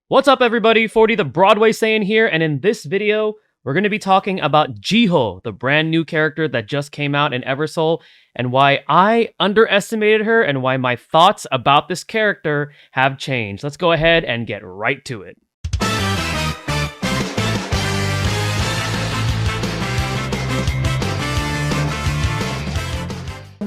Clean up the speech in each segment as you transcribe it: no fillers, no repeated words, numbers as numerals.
What's up everybody, 40 the Broadway Saiyan here, and in this video, we're going to be talking about Jiho, the brand new character that just came out in Eversoul, and why I underestimated her and why my thoughts about this character have changed. Let's go ahead and get right to it.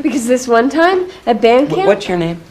Because this one time at band camp. What's your name?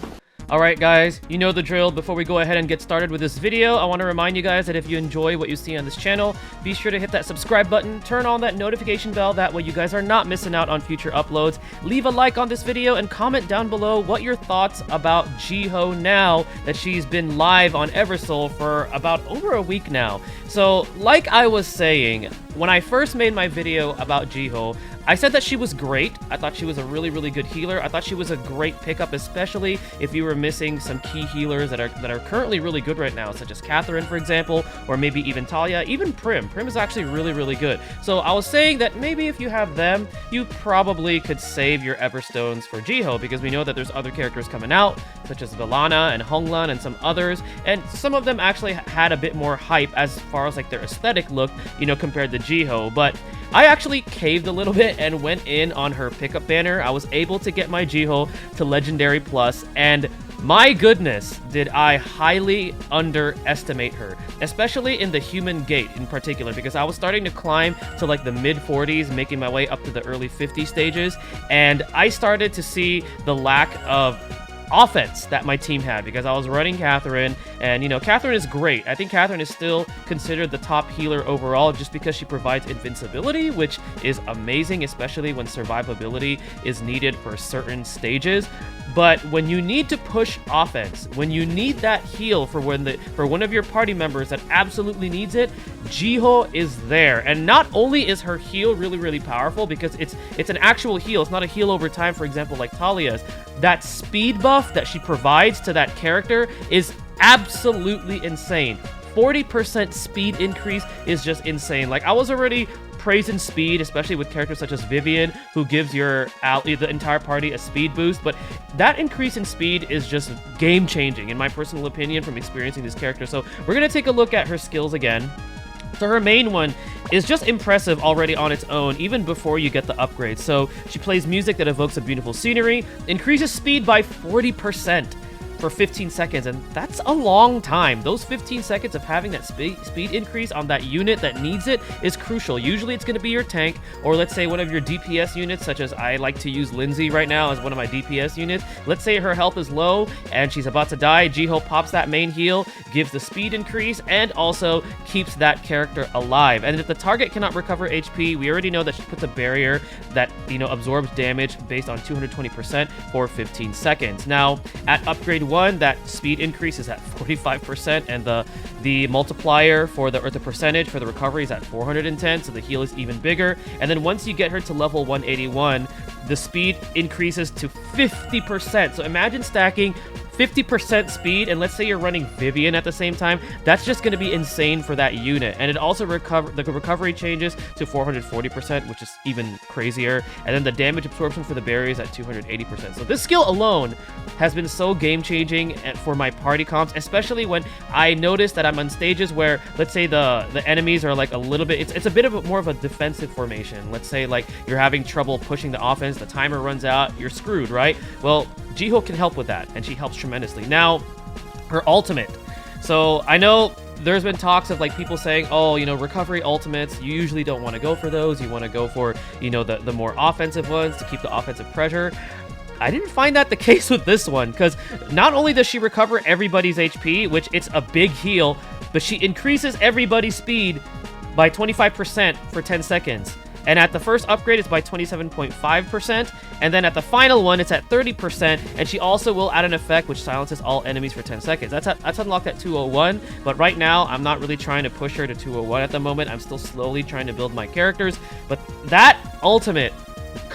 Alright guys, you know the drill. Before we go ahead and get started with this video, I want to remind you guys that if you enjoy what you see on this channel, be sure to hit that subscribe button, turn on that notification bell, that way you guys are not missing out on future uploads. Leave a like on this video and comment down below what your thoughts about Jiho now that she's been live on Eversoul for about over a week now. So, like I was saying, when I first made my video about Jiho, I said that she was great. I thought she was a really good healer. I thought she was a great pickup, especially if you were missing some key healers that are currently really good right now, such as Catherine, for example, or maybe even Talia, even Prim. Prim is actually really good. So I was saying that maybe if you have them, you probably could save your Everstones for Jiho, because we know that there's other characters coming out, such as Villana and Honglan and some others, and some of them actually had a bit more hype as far as like their aesthetic look, you know, compared to Jiho. But I actually caved a little bit and went in on her pickup banner. I was able to get my Jiho to Legendary Plus, and my goodness, did I highly underestimate her, especially in the human gate in particular, because I was starting to climb to like the mid 40s, making my way up to the early 50 stages, and I started to see the lack of offense that my team had, because I was running Catherine, and you know, Catherine is great. I think Catherine is still considered the top healer overall just because she provides invincibility, which is amazing, especially when survivability is needed for certain stages. But when you need to push offense, when you need that heal for one of your party members that absolutely needs it, Jiho is there. And not only is her heal really powerful, because it's an actual heal, it's not a heal over time, for example, like Talia's. That speed buff that she provides to that character is absolutely insane. 40% speed increase is just insane. Like, I was already praising speed, especially with characters such as Vivian, who gives the entire party a speed boost, but that increase in speed is just game-changing, in my personal opinion, from experiencing this character. So we're going to take a look at her skills again. So her main one is just impressive already on its own, even before you get the upgrades. So she plays music that evokes a beautiful scenery, increases speed by 40% for 15 seconds, and that's a long time. Those 15 seconds of having that speed increase on that unit that needs it is crucial. Usually it's going to be your tank, or let's say one of your DPS units, such as I like to use Lindsay right now as one of my DPS units. Let's say her health is low and she's about to die. Jiho pops that main heal, gives the speed increase, and also keeps that character alive. And if the target cannot recover HP, we already know that she puts a barrier that, you know, absorbs damage based on 220% for 15 seconds. Now, at upgrade 1, that speed increase is at 45%, and the multiplier for the percentage for the recovery is at 410, so the heal is even bigger. And then once you get her to level 181, the speed increases to 50%. So imagine stacking 50% speed, and let's say you're running Vivian at the same time. That's just going to be insane for that unit. And it also the recovery changes to 440%, which is even crazier. And then the damage absorption for the barriers at 280%. So this skill alone has been so game-changing for my party comps, especially when I notice that I'm on stages where, let's say the enemies are like a little bit, it's a bit of more of a defensive formation. Let's say like you're having trouble pushing the offense, the timer runs out, you're screwed, right? Well, Jiho can help with that, and she helps tremendously. Now, her ultimate. So I know there's been talks of like people saying, oh, you know, recovery ultimates, you usually don't want to go for those. You want to go for, you know, the more offensive ones to keep the offensive pressure. I didn't find that the case with this one, because not only does she recover everybody's HP, which it's a big heal, but she increases everybody's speed by 25% for 10 seconds. And at the first upgrade, it's by 27.5%. And then at the final one, it's at 30%. And she also will add an effect which silences all enemies for 10 seconds. That's unlocked at 201. But right now, I'm not really trying to push her to 201 at the moment. I'm still slowly trying to build my characters. But that ultimate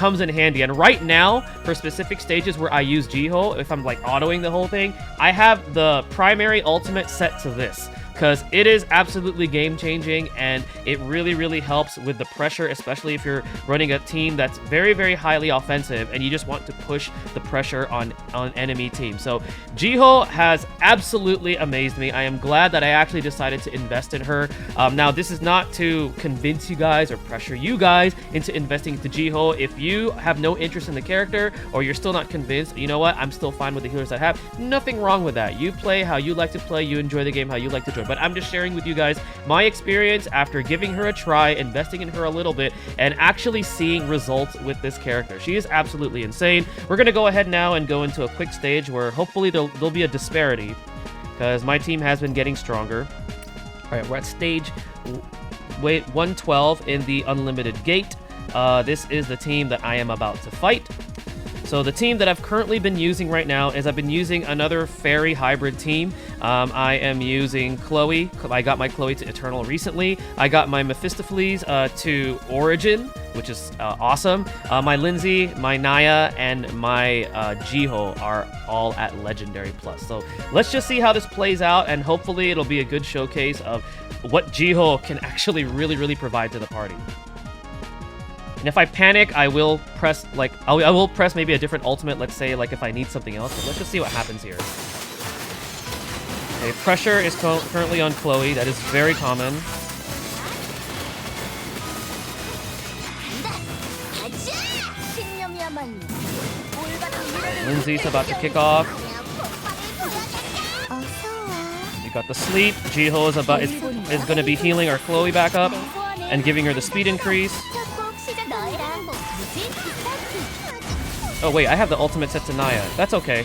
comes in handy. And right now, for specific stages where I use Jiho, if I'm like autoing the whole thing, I have the primary ultimate set to this, because it is absolutely game-changing, and it really helps with the pressure, especially if you're running a team that's very highly offensive and you just want to push the pressure on enemy teams. So Jiho has absolutely amazed me. I am glad that I actually decided to invest in her. Now, this is not to convince you guys or pressure you guys into investing into Jiho. If you have no interest in the character or you're still not convinced, you know what, I'm still fine with the healers I have. Nothing wrong with that. You play how you like to play, you enjoy the game how you like to enjoy. But I'm just sharing with you guys my experience after giving her a try, investing in her a little bit, and actually seeing results with this character. She is absolutely insane. We're going to go ahead now and go into a quick stage where hopefully there'll be a disparity, because my team has been getting stronger. All right, we're at stage 112 in the Unlimited Gate. This is the team that I am about to fight. So the team that I've currently been using right now is I've been using another fairy hybrid team. I am using Chloe. I got my Chloe to Eternal recently. I got my Mephistopheles to Origin, which is awesome. My Lindsay, my Naya, and my Jiho are all at Legendary Plus. So let's just see how this plays out, and hopefully it'll be a good showcase of what Jiho can actually really provide to the party. And if I panic, I will press, like, I will press maybe a different ultimate, let's say, like, if I need something else. But let's just see what happens here. Okay, pressure is currently on Chloe. That is very common. Lindsay's about to kick off. You got the sleep. Jiho is going to be healing our Chloe back up and giving her the speed increase. Oh wait, I have the ultimate set to Naya. That's okay.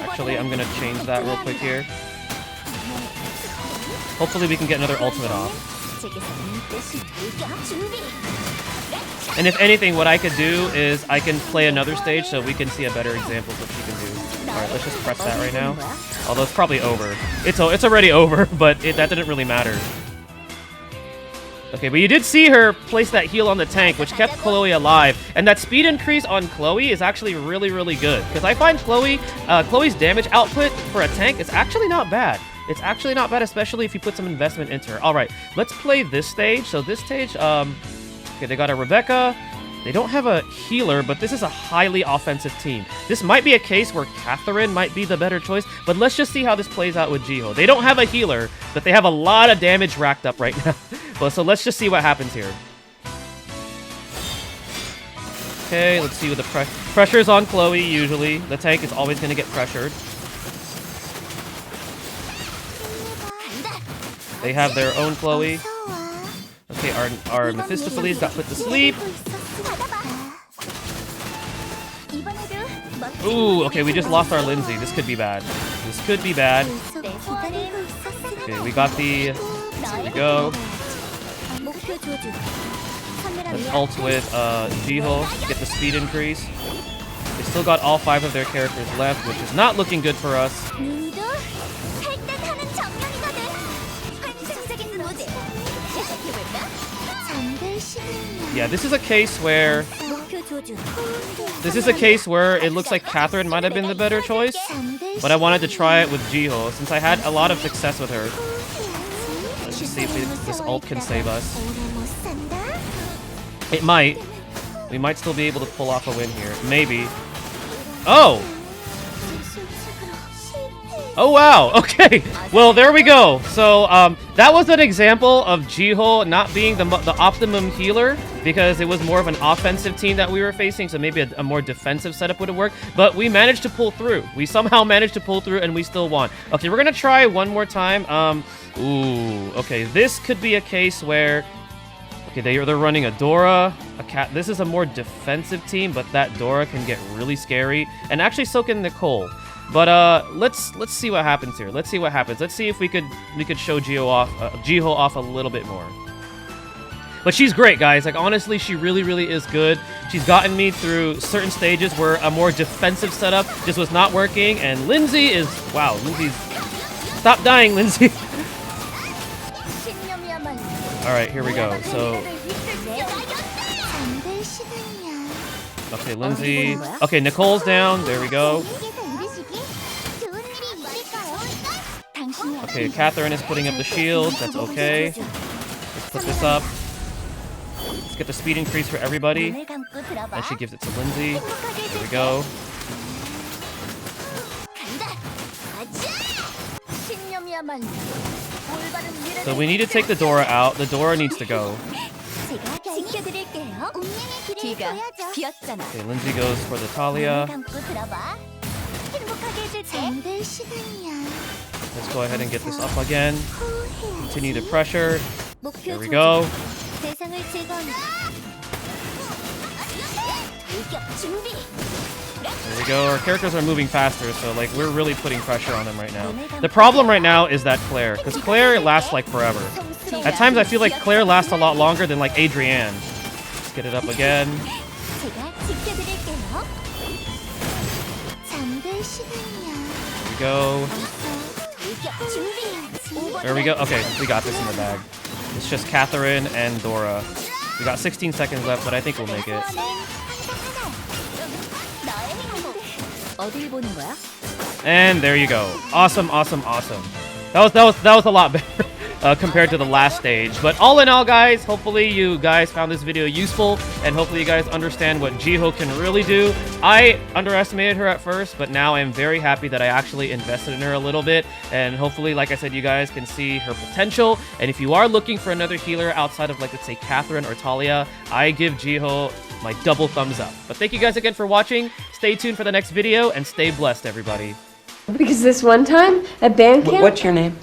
Actually, I'm gonna change that real quick here. Hopefully we can get another ultimate off. And if anything, what I could do is I can play another stage so we can see a better example of what she can do. Alright, let's just press that right now. Although it's probably over. It's already over, but that didn't really matter. Okay, but you did see her place that heal on the tank, which kept Chloe alive. And that speed increase on Chloe is actually really good. Because I find Chloe's damage output for a tank is actually not bad. It's actually not bad, especially if you put some investment into her. Alright, let's play this stage. So this stage, okay, they got a Rebecca. They don't have a healer, but this is a highly offensive team. This might be a case where Catherine might be the better choice, but let's just see how this plays out with Jiho. They don't have a healer, but they have a lot of damage racked up right now. But so let's just see what happens here. Okay, let's see what the pressure's on Chloe, usually. The tank is always going to get pressured. They have their own Chloe. Okay, our Mephistopheles got put to sleep. Ooh, okay, we just lost our Lindsay. This could be bad. This could be bad. Okay, we got the... Here we go. Let's ult with Jiho to get the speed increase. They still got all 5 of their characters left, which is not looking good for us. Yeah, this is a case where it looks like Catherine might have been the better choice, but I wanted to try it with Jiho since I had a lot of success with her. Let's just see if this ult can save us. It might. We might still be able to pull off a win here. Maybe. Oh! Oh wow, okay. Well, there we go. So, that was an example of Jiho not being the optimum healer because it was more of an offensive team that we were facing, so maybe a more defensive setup would have worked, but we managed to pull through. We somehow managed to pull through and we still won. Okay, we're gonna try one more time. Ooh, okay, this could be a case where... Okay, they're running a Dora, a Cat. This is a more defensive team, but that Dora can get really scary, and actually so can Nicole. But let's see what happens here. Let's see what happens. Let's see if we could show Jiho off a little bit more. But she's great, guys. Like honestly, she really is good. She's gotten me through certain stages where a more defensive setup just was not working. And Lindsay is wow. Lindsay's stop dying, Lindsay. All right, here we go. So Okay, Lindsay. Okay, Nicole's down. There we go. Okay, Catherine is putting up the shield. That's okay. Let's put this up. Let's get the speed increase for everybody. And she gives it to Lindsay. There we go. So we need to take the Dora out. The Dora needs to go. Okay, Lindsay goes for the Talia. Let's go ahead and get this up again. Continue the pressure. There we go. There we go. Our characters are moving faster, so like we're really putting pressure on them right now. The problem right now is that Claire, because Claire lasts like forever. At times I feel like Claire lasts a lot longer than like Adrienne. Let's get it up again. There we go. There we go. Okay, we got this in the bag. It's just Catherine and Dora. We got 16 seconds left, but I think we'll make it. And there you go. Awesome, awesome, awesome. That was a lot better compared to the last stage. But all in all, guys, hopefully you guys found this video useful, and hopefully you guys understand what Jiho can really do. I underestimated her at first, but now I'm very happy that I actually invested in her a little bit. And hopefully, like I said, you guys can see her potential. And if you are looking for another healer outside of, like, let's say Catherine or Talia, I give Jiho my double thumbs up. But thank you guys again for watching. Stay tuned for the next video, and stay blessed, everybody. Because this one time at band camp... What's your name?